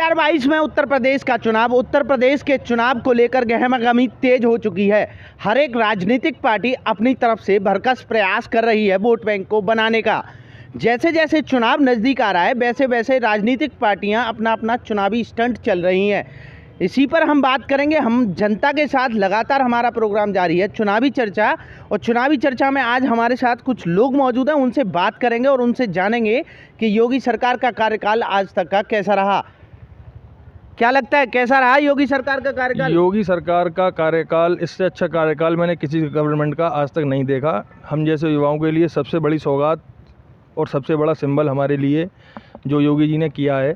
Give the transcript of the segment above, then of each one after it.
2022 में उत्तर प्रदेश का चुनाव, उत्तर प्रदेश के चुनाव को लेकर गहमागहमी तेज हो चुकी है। हर एक राजनीतिक पार्टी अपनी तरफ से भरसक प्रयास कर रही है वोट बैंक को बनाने का। जैसे जैसे चुनाव नज़दीक आ रहा है वैसे वैसे राजनीतिक पार्टियां अपना अपना चुनावी स्टंट चल रही हैं। इसी पर हम बात करेंगे। हम जनता के साथ लगातार हमारा प्रोग्राम जारी है चुनावी चर्चा, और चुनावी चर्चा में आज हमारे साथ कुछ लोग मौजूद हैं। उनसे बात करेंगे और उनसे जानेंगे कि योगी सरकार का कार्यकाल आज तक का कैसा रहा। क्या लगता है कैसा रहा योगी सरकार का कार्यकाल? योगी सरकार का कार्यकाल, इससे अच्छा कार्यकाल मैंने किसी गवर्नमेंट का आज तक नहीं देखा। हम जैसे युवाओं के लिए सबसे बड़ी सौगात और सबसे बड़ा सिंबल हमारे लिए जो योगी जी ने किया है,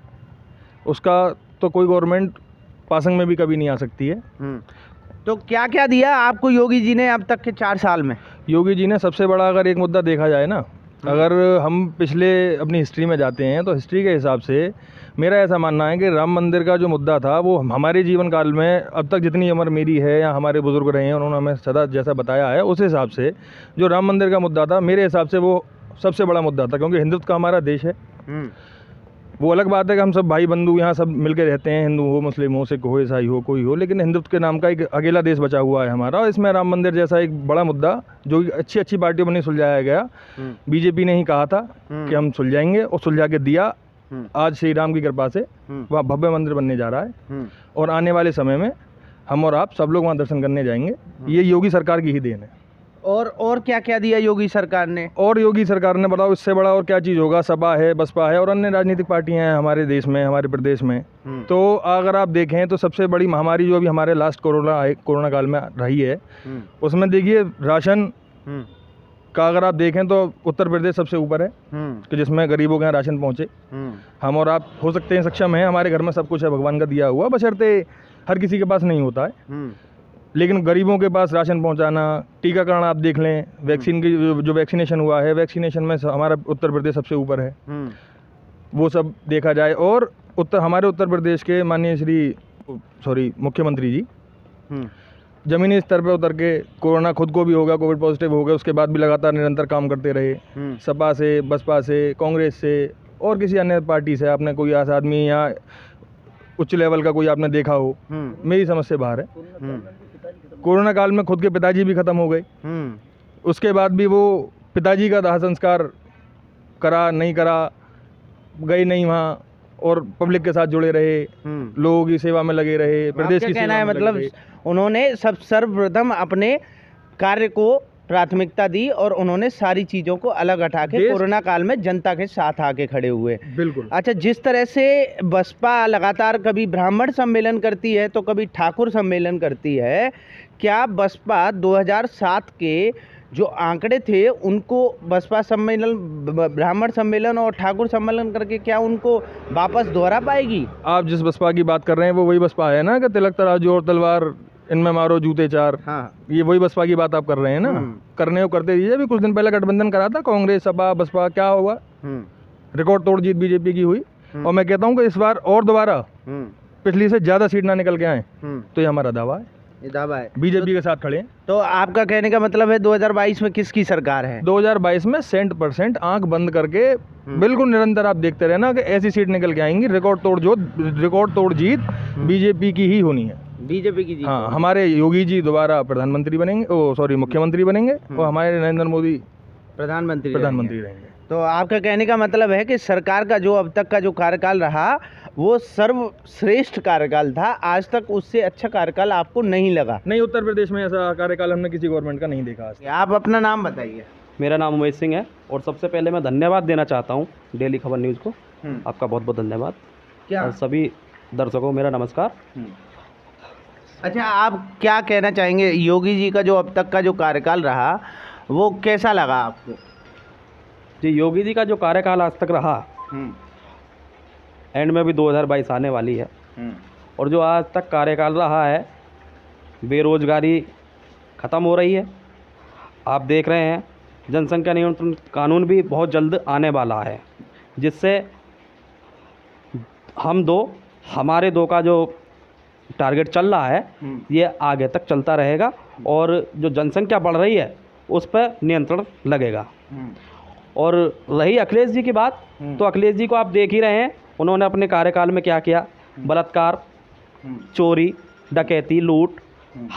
उसका तो कोई गवर्नमेंट पासंग में भी कभी नहीं आ सकती है। तो क्या क्या दिया आपको योगी जी ने अब तक के 4 साल में? योगी जी ने सबसे बड़ा, अगर एक मुद्दा देखा जाए ना, अगर हम पिछले अपनी हिस्ट्री में जाते हैं तो हिस्ट्री के हिसाब से मेरा ऐसा मानना है कि राम मंदिर का जो मुद्दा था वो हमारे जीवन काल में अब तक जितनी उम्र मेरी है या हमारे बुजुर्ग रहे हैं उन्होंने हमें सदा जैसा बताया है, उस हिसाब से जो राम मंदिर का मुद्दा था मेरे हिसाब से वो सबसे बड़ा मुद्दा था। क्योंकि हिंदुत्व का हमारा देश है। वो अलग बात है कि हम सब भाई बंधु यहाँ सब मिलकर रहते हैं, हिंदू हो, मुस्लिम हो, सिख हो, ईसाई हो, कोई हो, लेकिन हिंदुत्व के नाम का एक अकेला देश बचा हुआ है हमारा। और इसमें राम मंदिर जैसा एक बड़ा मुद्दा जो अच्छी अच्छी पार्टियों में नहीं सुलझाया गया, बीजेपी ने ही कहा था कि हम सुलझाएंगे और सुलझा के दिया। आज श्री राम की कृपा से वहाँ भव्य मंदिर बनने जा रहा है और आने वाले समय में हम और आप सब लोग वहाँ दर्शन करने जाएंगे। ये योगी सरकार की ही देन है। और क्या क्या दिया योगी सरकार ने? और योगी सरकार ने बताओ इससे बड़ा और क्या चीज़ होगा। सपा है, बसपा है और अन्य राजनीतिक पार्टियां हैं हमारे देश में, हमारे प्रदेश में। तो अगर आप देखें तो सबसे बड़ी महामारी जो अभी हमारे लास्ट कोरोना काल में रही है, उसमें देखिए राशन का अगर आप देखें तो उत्तर प्रदेश सबसे ऊपर है कि जिसमें गरीबों के यहाँ राशन पहुँचे। हम और आप हो सकते हैं सक्षम हैं, हमारे घर में सब कुछ है भगवान का दिया हुआ, बशर्ते हर किसी के पास नहीं होता है, लेकिन गरीबों के पास राशन पहुंचाना, टीकाकरण आप देख लें, वैक्सीन की जो वैक्सीनेशन हुआ है, वैक्सीनेशन में हमारा उत्तर प्रदेश सबसे ऊपर है। वो सब देखा जाए और हमारे उत्तर प्रदेश के माननीय मुख्यमंत्री जी ज़मीनी स्तर पर उतर के कोरोना खुद को भी होगा, कोविड पॉजिटिव हो गया, उसके बाद भी लगातार निरंतर काम करते रहे। सपा से, बसपा से, कांग्रेस से और किसी अन्य पार्टी से आपने कोई ऐसा आदमी या उच्च लेवल का कोई आपने देखा हो, मेरी समझ से बाहर है। कोरोना काल में खुद के पिताजी भी खत्म हो गए, उसके बाद भी वो पिताजी का दाह संस्कार करा नहीं करा, गए नहीं वहाँ और पब्लिक के साथ जुड़े रहे, लोगों की सेवा में लगे रहे, प्रदेश की सेवा में मतलब उन्होंने सर्वप्रथम अपने कार्य को प्राथमिकता दी और उन्होंने सारी चीज़ों को अलग हटा के कोरोना काल में जनता के साथ आके खड़े हुए। बिल्कुल। अच्छा, जिस तरह से बसपा लगातार कभी ब्राह्मण सम्मेलन करती है तो कभी ठाकुर सम्मेलन करती है, क्या बसपा 2007 के जो आंकड़े थे उनको बसपा सम्मेलन, ब्राह्मण सम्मेलन और ठाकुर सम्मेलन करके क्या उनको वापस दोहरा पाएगी? आप जिस बसपा की बात कर रहे हैं वो वही बसपा है ना कि तिलक तराजू और तलवार इनमें मारो जूते 4। हाँ, ये वही बसपा की बात आप कर रहे हैं ना। करने को करते दीजिए। अभी कुछ दिन पहले गठबंधन करा था कांग्रेस, सपा, बसपा, क्या हुआ? रिकॉर्ड तोड़ जीत बीजेपी की हुई। और मैं कहता हूँ कि इस बार और दोबारा पिछली से ज्यादा सीट ना निकल के आए तो ये हमारा दावा है। ये दावा है बीजेपी के साथ खड़े हैं। तो आपका कहने का मतलब है 2022 में किसकी सरकार है? 2022 में 100% आंख बंद करके बिल्कुल निरंतर आप देखते रहना कि ऐसी सीट निकल के आएंगी। रिकॉर्ड तोड़ जीत बीजेपी की ही होनी है। बीजेपी की जीत। हाँ, हमारे योगी जी दोबारा प्रधानमंत्री बनेंगे, मुख्यमंत्री बनेंगे और हमारे नरेंद्र मोदी प्रधानमंत्री रहेंगे। तो आपका कहने का मतलब है कि सरकार का जो अब तक का जो कार्यकाल रहा वो सर्वश्रेष्ठ कार्यकाल था, आज तक उससे अच्छा कार्यकाल आपको नहीं लगा? नहीं, उत्तर प्रदेश में ऐसा कार्यकाल हमने किसी गवर्नमेंट का नहीं देखा आज। आप अपना नाम बताइए। मेरा नाम उमेश सिंह है और सबसे पहले मैं धन्यवाद देना चाहता हूँ डेली खबर न्यूज़ को। आपका बहुत बहुत धन्यवाद। और सभी दर्शकों मेरा नमस्कार। अच्छा, आप क्या कहना चाहेंगे योगी जी का जो अब तक का जो कार्यकाल रहा वो कैसा लगा आपको? जी, योगी जी का जो कार्यकाल आज तक रहा, एंड में भी 2022 आने वाली है, और जो आज तक कार्यकाल रहा है, बेरोजगारी ख़त्म हो रही है। आप देख रहे हैं जनसंख्या नियंत्रण कानून भी बहुत जल्द आने वाला है, जिससे हमारे दो का जो टारगेट चल रहा है ये आगे तक चलता रहेगा और जो जनसंख्या बढ़ रही है उस पर नियंत्रण लगेगा। और रही अखिलेश जी की बात, तो अखिलेश जी को आप देख ही रहे हैं, उन्होंने अपने कार्यकाल में क्या किया। बलात्कार, चोरी, डकैती, लूट,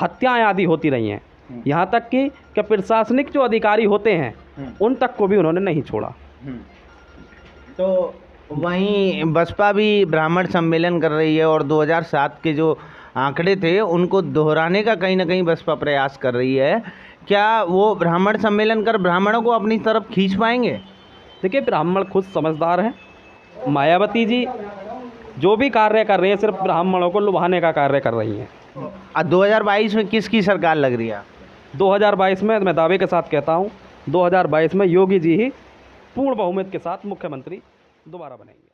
हत्याएं आदि होती रही हैं। यहाँ तक कि प्रशासनिक जो अधिकारी होते हैं उन तक को भी उन्होंने नहीं छोड़ा। तो वहीं बसपा भी ब्राह्मण सम्मेलन कर रही है और 2007 के जो आंकड़े थे उनको दोहराने का कहीं ना कहीं बसपा प्रयास कर रही है। क्या वो ब्राह्मण सम्मेलन कर ब्राह्मणों को अपनी तरफ खींच पाएंगे? देखिए, ब्राह्मण खुद समझदार हैं। मायावती जी जो भी कार्य कर रही है सिर्फ ब्राह्मणों को लुभाने का कार्य कर रही हैं। 2022 में किसकी सरकार लग रही है? 2022 में मैं दावे के साथ कहता हूँ 2022 में योगी जी ही पूर्ण बहुमत के साथ मुख्यमंत्री दोबारा बनेंगे।